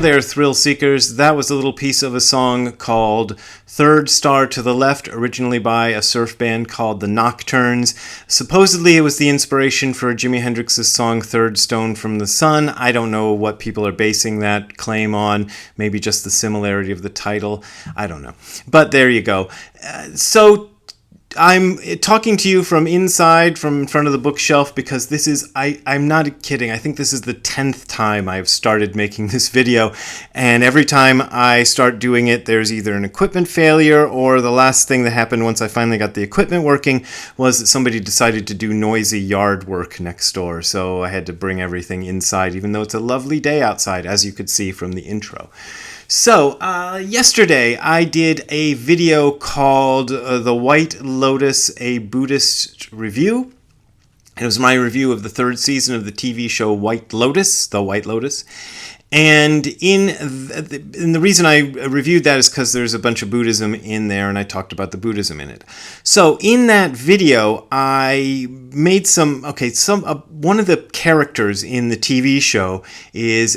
there, thrill seekers. That was a little piece of a song called Third Star to the Left, originally by a surf band called the Nocturnes. Supposedly it was the inspiration for Jimi Hendrix's song Third Stone from the Sun. I don't know what people are basing that claim on. Maybe just the similarity of the title. I don't know. But there you go. So I'm talking to you from inside, from in front of the bookshelf, because this is, I'm not kidding, I think this is the 10th time I've started making this video, and every time I start doing it, there's either an equipment failure, or the last thing that happened once I finally got the equipment working was that somebody decided to do noisy yard work next door, so I had to bring everything inside, even though it's a lovely day outside, as you could see from the intro. So, yesterday I did a video called The White Lotus, a Buddhist Review. It was my review of the third season of the TV show White Lotus, The White Lotus. And the reason I reviewed that is because there's a bunch of Buddhism in there, and I talked about the Buddhism in it. So in that video, I made one of the characters in the TV show is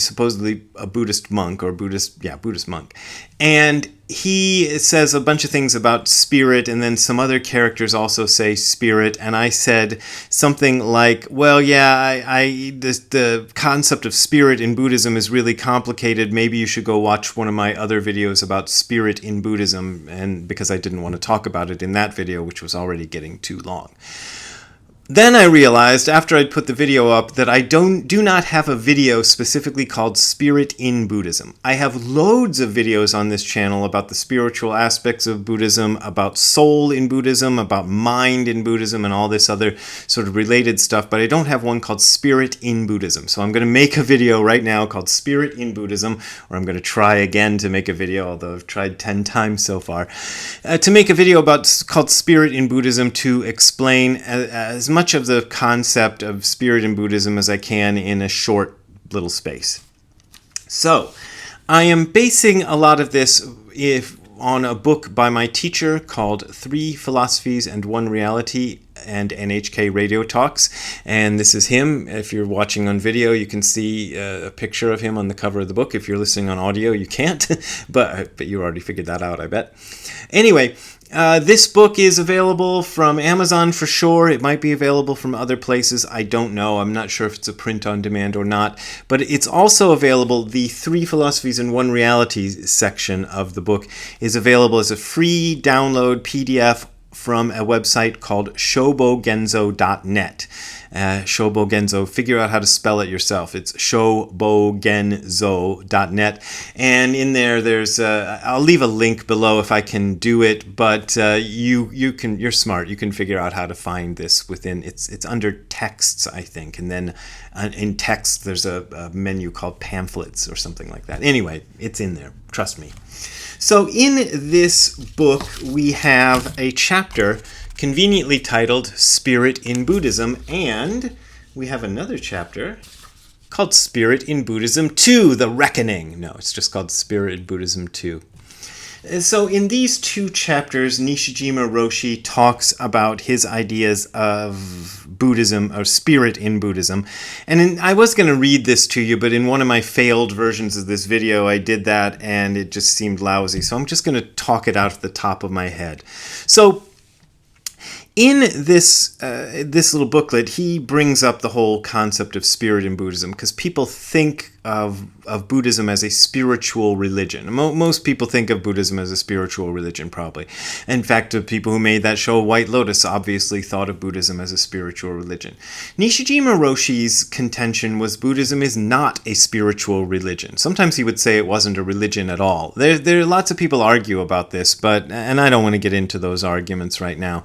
supposedly a Buddhist monk, Buddhist monk. And he says a bunch of things about spirit, and then some other characters also say spirit, and I said something like, well, yeah, the concept of spirit in Buddhism is really complicated. Maybe you should go watch one of my other videos about spirit in Buddhism, and because I didn't want to talk about it in that video, which was already getting too long. Then I realized, after I'd put the video up, that I do not have a video specifically called Spirit in Buddhism. I have loads of videos on this channel about the spiritual aspects of Buddhism, about soul in Buddhism, about mind in Buddhism, and all this other sort of related stuff, but I don't have one called Spirit in Buddhism. So I'm going to make a video right now called Spirit in Buddhism, or I'm going to try again to make a video, although I've tried 10 times so far, to make a video called Spirit in Buddhism to explain as much of the concept of spirit in Buddhism as I can in a short little space. So, I am basing a lot of this on a book by my teacher called 3 Philosophies and 1 Reality and NHK Radio Talks, and this is him. If you're watching on video, you can see a picture of him on the cover of the book. If you're listening on audio, you can't, but you already figured that out, I bet. Anyway, this book is available from Amazon for sure. It might be available from other places. I don't know. I'm not sure if it's a print on demand or not. But it's also available, the 3 Philosophies and 1 Reality section of the book is available as a free download PDF from a website called shobogenzo.net. Shobogenzo, figure out how to spell it yourself. It's shobogenzo.net. And in there's I'll leave a link below if I can do it, but you're smart. You can figure out how to find this within, it's under texts, I think. And then in text, there's a menu called pamphlets or something like that. Anyway, it's in there. Trust me. So in this book, we have a chapter conveniently titled Spirit in Buddhism, and we have another chapter called Spirit in Buddhism 2, The Reckoning. No, it's just called Spirit in Buddhism 2. So in these 2 chapters, Nishijima Roshi talks about his ideas of Buddhism, or spirit in Buddhism. And I was going to read this to you, but in one of my failed versions of this video, I did that and it just seemed lousy. So I'm just going to talk it out at the top of my head. So in this little booklet, he brings up the whole concept of spirit in Buddhism, because people think of Buddhism as a spiritual religion. Most people think of Buddhism as a spiritual religion, probably. In fact, the people who made that show, White Lotus, obviously thought of Buddhism as a spiritual religion. Nishijima Roshi's contention was Buddhism is not a spiritual religion. Sometimes he would say it wasn't a religion at all. There are lots of people argue about this, and I don't want to get into those arguments right now.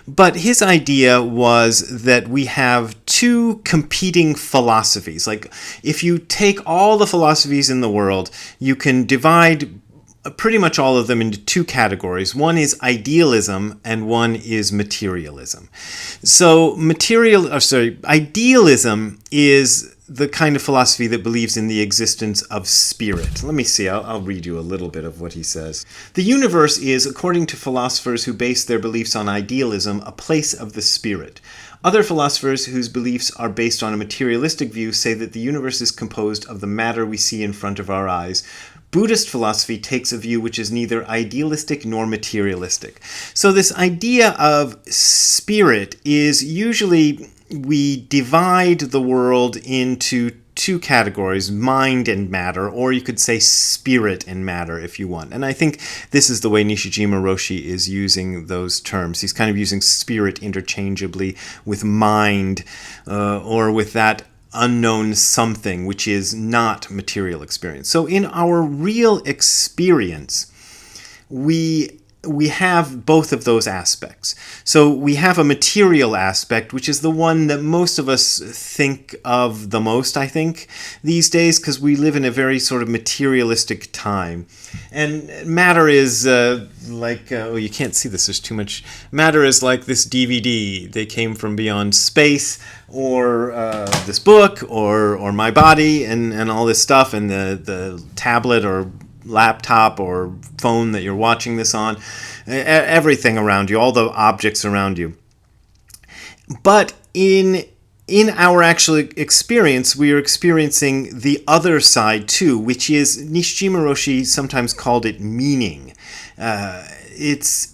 But his idea was that we have 2 competing philosophies. Like, if you take all the philosophies in the world, you can divide pretty much all of them into 2 categories. One is idealism and one is materialism. So idealism is the kind of philosophy that believes in the existence of spirit. Let me see, I'll read you a little bit of what he says. The universe is, according to philosophers who base their beliefs on idealism, a place of the spirit. Other philosophers whose beliefs are based on a materialistic view say that the universe is composed of the matter we see in front of our eyes. Buddhist philosophy takes a view which is neither idealistic nor materialistic. So this idea of spirit is usually, we divide the world into two categories, mind and matter, or you could say spirit and matter if you want. And I think this is the way Nishijima Roshi is using those terms. He's kind of using spirit interchangeably with mind, or with that unknown something, which is not material experience. So in our real experience, we have both of those aspects. So we have a material aspect, which is the one that most of us think of the most, I think, these days, because we live in a very sort of materialistic time. And matter is you can't see this, there's too much. Matter is like this DVD. They came from beyond space, or this book, or my body, and all this stuff, and the tablet or laptop or phone that you're watching this on, everything around you, all the objects around you. But in our actual experience, we are experiencing the other side too, which is, Nishijima Roshi sometimes called it meaning. It's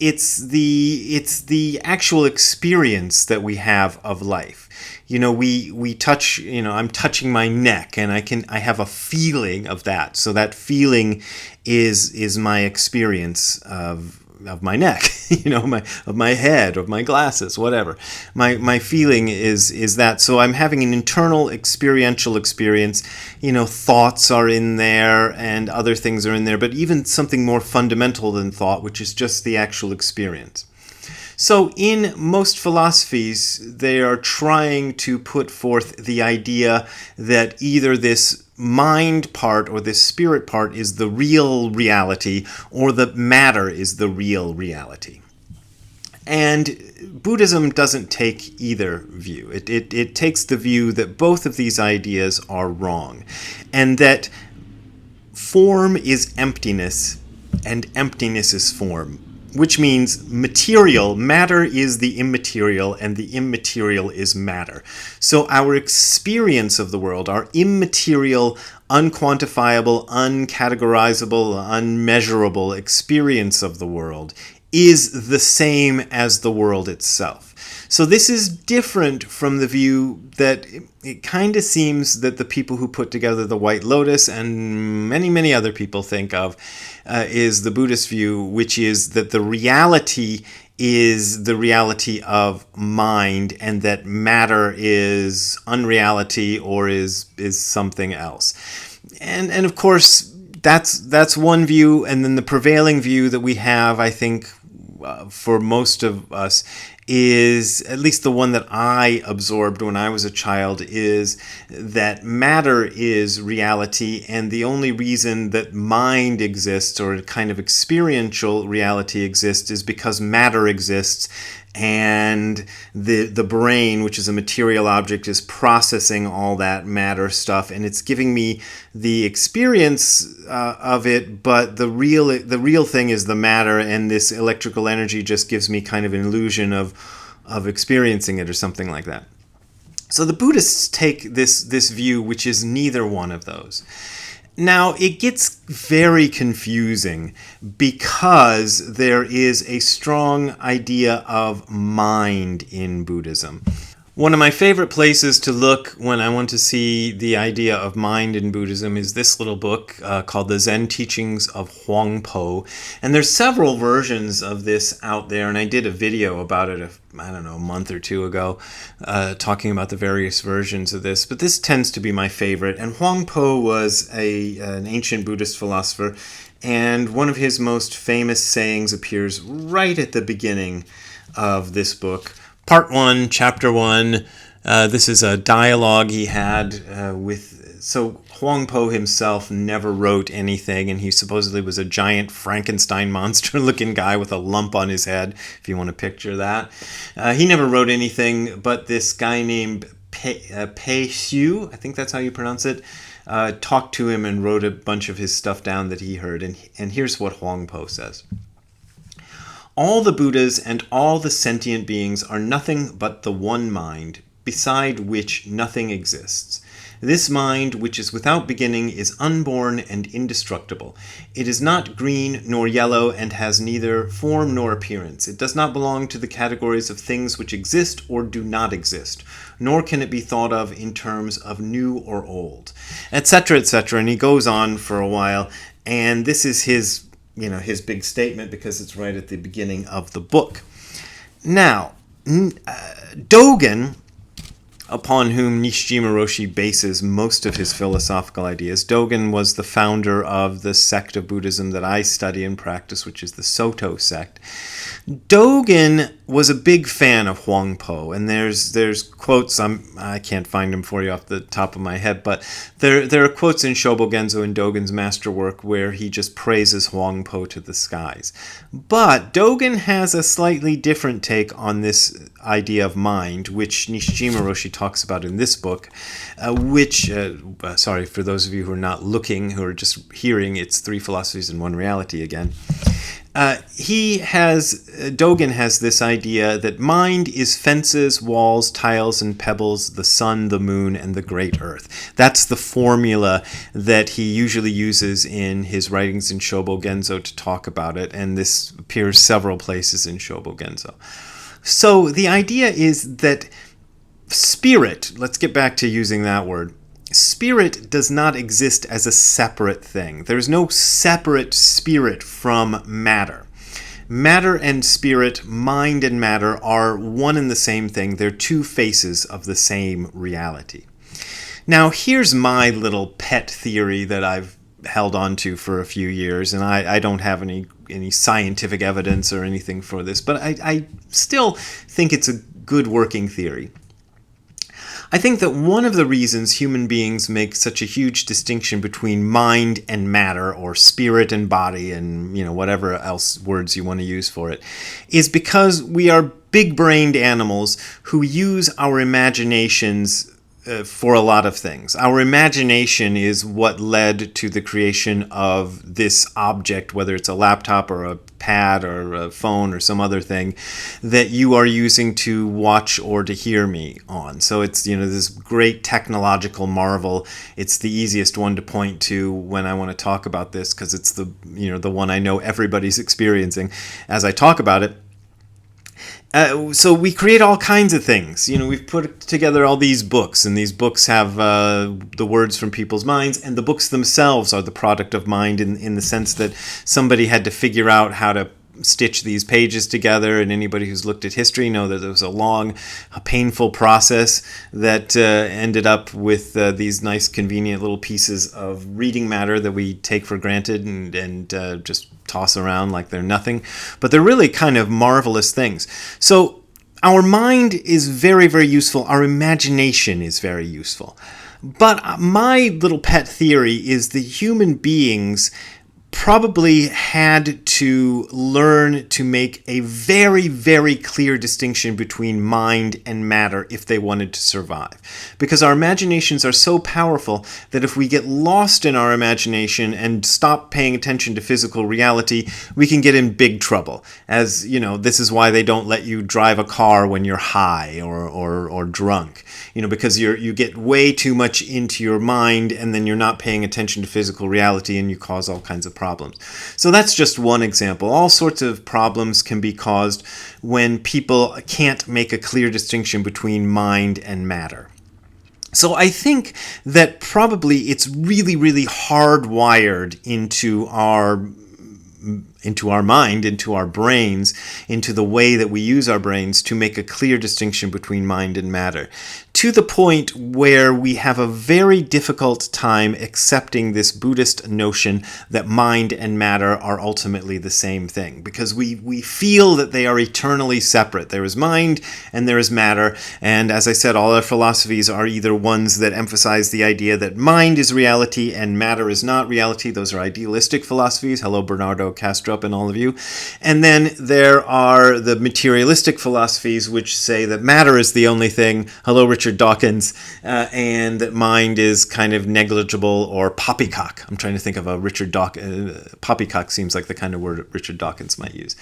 the actual experience that we have of life. We touch, I'm touching my neck, and I have a feeling of that. So that feeling is my experience of my neck, of my head, of my glasses, whatever. My feeling is that. So I'm having an internal experiential experience. Thoughts are in there and other things are in there, but even something more fundamental than thought, which is just the actual experience. So in most philosophies, they are trying to put forth the idea that either this mind part or this spirit part is the real reality, or the matter is the real reality. And Buddhism doesn't take either view. It takes the view that both of these ideas are wrong, and that form is emptiness and emptiness is form. Which means matter is the immaterial, and the immaterial is matter. So our experience of the world, our immaterial, unquantifiable, uncategorizable, unmeasurable experience of the world is the same as the world itself. So this is different from the view that it kind of seems that the people who put together the White Lotus and many, many other people think of is the Buddhist view, which is that the reality is the reality of mind, and that matter is unreality or is something else. And of course, that's one view, and then the prevailing view that we have, I think, for most of us, is, at least the one that I absorbed when I was a child, is that matter is reality, and the only reason that mind exists, or a kind of experiential reality exists, is because matter exists, and the brain, which is a material object, is processing all that matter stuff, and it's giving me the experience of it, but the real thing is the matter, and this electrical energy just gives me kind of an illusion of experiencing it, or something like that. So the Buddhists take this view, which is neither one of those. Now, it gets very confusing because there is a strong idea of mind in Buddhism. One of my favorite places to look when I want to see the idea of mind in Buddhism is this little book called The Zen Teachings of Huang Po. And there's several versions of this out there, and I did a video about it, a month or two ago, talking about the various versions of this. But this tends to be my favorite. And Huang Po was an ancient Buddhist philosopher, and one of his most famous sayings appears right at the beginning of this book. Part 1, Chapter 1, this is a dialogue he had so Huang Po himself never wrote anything, and he supposedly was a giant Frankenstein monster-looking guy with a lump on his head, if you want to picture that. He never wrote anything, but this guy named Pei Xiu, I think that's how you pronounce it, talked to him and wrote a bunch of his stuff down that he heard. And here's what Huang Po says. All the Buddhas and all the sentient beings are nothing but the one mind, beside which nothing exists. This mind, which is without beginning, is unborn and indestructible. It is not green nor yellow and has neither form nor appearance. It does not belong to the categories of things which exist or do not exist, nor can it be thought of in terms of new or old, etc., etc. And he goes on for a while, and this is his big statement because it's right at the beginning of the book. Now, Dogen, upon whom Nishijima Roshi bases most of his philosophical ideas. Dogen was the founder of the sect of Buddhism that I study and practice, which is the Soto sect. Dogen was a big fan of Huang Po, and there's quotes, I can't find them for you off the top of my head, but there are quotes in Shobogenzo and Dogen's masterwork where he just praises Huang Po to the skies. But Dogen has a slightly different take on this idea of mind, which Nishijima Roshi talks about in this book, sorry, for those of you who are not looking, who are just hearing, it's Three Philosophies and One Reality again. Dogen has this idea that mind is fences, walls, tiles, and pebbles, the sun, the moon, and the great earth. That's the formula that he usually uses in his writings in Shobogenzo to talk about it, and this appears several places in Shobogenzo. So the idea is that spirit, let's get back to using that word, spirit does not exist as a separate thing. There's no separate spirit from matter. Matter and spirit, mind and matter are one and the same thing. They're two faces of the same reality. Now, here's my little pet theory that I've held on to for a few years, and I don't have any scientific evidence or anything for this, but I still think it's a good working theory. I think that one of the reasons human beings make such a huge distinction between mind and matter, or spirit and body, and whatever else words you want to use for it, is because we are big-brained animals who use our imaginations for a lot of things. Our imagination is what led to the creation of this object, whether it's a laptop or a pad or a phone or some other thing that you are using to watch or to hear me on. So it's, this great technological marvel. It's the easiest one to point to when I want to talk about this because it's the one I know everybody's experiencing as I talk about it. So we create all kinds of things. We've put together all these books, and these books have the words from people's minds, and the books themselves are the product of mind in the sense that somebody had to figure out how to stitch these pages together, and anybody who's looked at history know that there was a long, painful process that ended up with these nice, convenient little pieces of reading matter that we take for granted and just toss around like they're nothing. But they're really kind of marvelous things. So our mind is very, very useful. Our imagination is very useful. But my little pet theory is that human beings probably had to learn to make a very, very clear distinction between mind and matter if they wanted to survive. Because our imaginations are so powerful that if we get lost in our imagination and stop paying attention to physical reality, we can get in big trouble. As, this is why they don't let you drive a car when you're high or drunk. Because you get way too much into your mind and then you're not paying attention to physical reality and you cause all kinds of problems. So that's just one example. All sorts of problems can be caused when people can't make a clear distinction between mind and matter. So I think that probably it's really, really hardwired into our mind, into our brains, into the way that we use our brains to make a clear distinction between mind and matter, to the point where we have a very difficult time accepting this Buddhist notion that mind and matter are ultimately the same thing, because we feel that they are eternally separate. There is mind and there is matter, and as I said, all our philosophies are either ones that emphasize the idea that mind is reality and matter is not reality. Those are idealistic philosophies. Hello, Bernardo Castro. up in all of you. And then there are the materialistic philosophies, which say that matter is the only thing. Hello, Richard Dawkins. And that mind is kind of negligible or poppycock. I'm trying to think of a Richard Dawkins. Poppycock seems like the kind of word Richard Dawkins might use.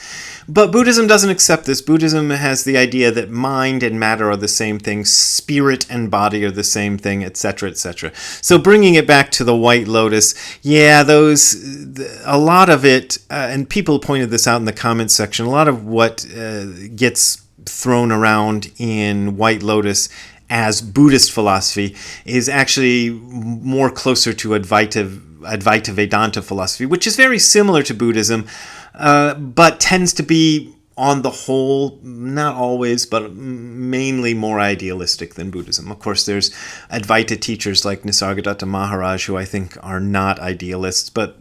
But Buddhism doesn't accept this. Buddhism has the idea that mind and matter are the same thing, spirit and body are the same thing, etc., etc. So bringing it back to the White Lotus, yeah, a lot of it, and people pointed this out in the comments section, a lot of what gets thrown around in White Lotus as Buddhist philosophy is actually more closer to Advaita Vedanta philosophy, which is very similar to Buddhism, but tends to be, on the whole, not always, but mainly more idealistic than Buddhism. Of course, there's Advaita teachers like Nisargadatta Maharaj, who I think are not idealists, but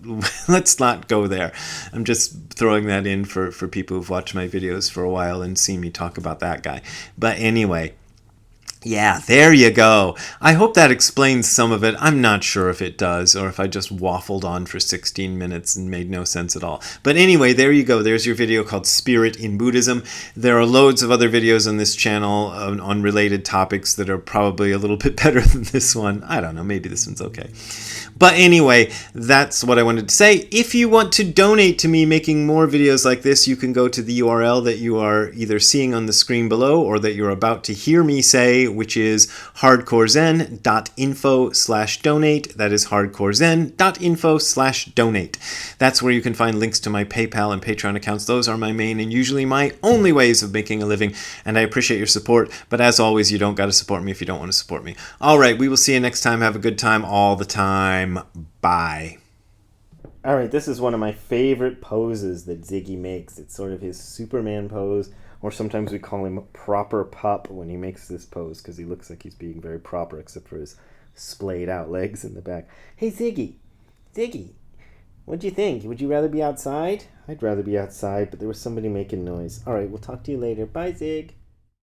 let's not go there. I'm just throwing that in for people who've watched my videos for a while and seen me talk about that guy. But anyway, yeah, there you go. I hope that explains some of it. I'm not sure if it does, or if I just waffled on for 16 minutes and made no sense at all. But anyway, there you go. There's your video called Spirit in Buddhism. There are loads of other videos on this channel on related topics that are probably a little bit better than this one. I don't know, maybe this one's okay. But anyway, that's what I wanted to say. If you want to donate to me making more videos like this, you can go to the URL that you are either seeing on the screen below or that you're about to hear me say, which is hardcorezen.info/donate. That is hardcorezen.info/donate. That's where you can find links to my PayPal and Patreon accounts. Those are my main and usually my only ways of making a living, and I appreciate your support. But as always, you don't got to support me if you don't want to support me. All right, we will see you next time. Have a good time all the time. Bye. All right, this is one of my favorite poses that Ziggy makes. It's sort of his Superman pose, or sometimes we call him proper pup when he makes this pose because he looks like he's being very proper except for his splayed out legs in the back. Hey, Ziggy, what'd you think? Would you rather be outside? I'd rather be outside, but there was somebody making noise. All right, we'll talk to you later. Bye, Zig.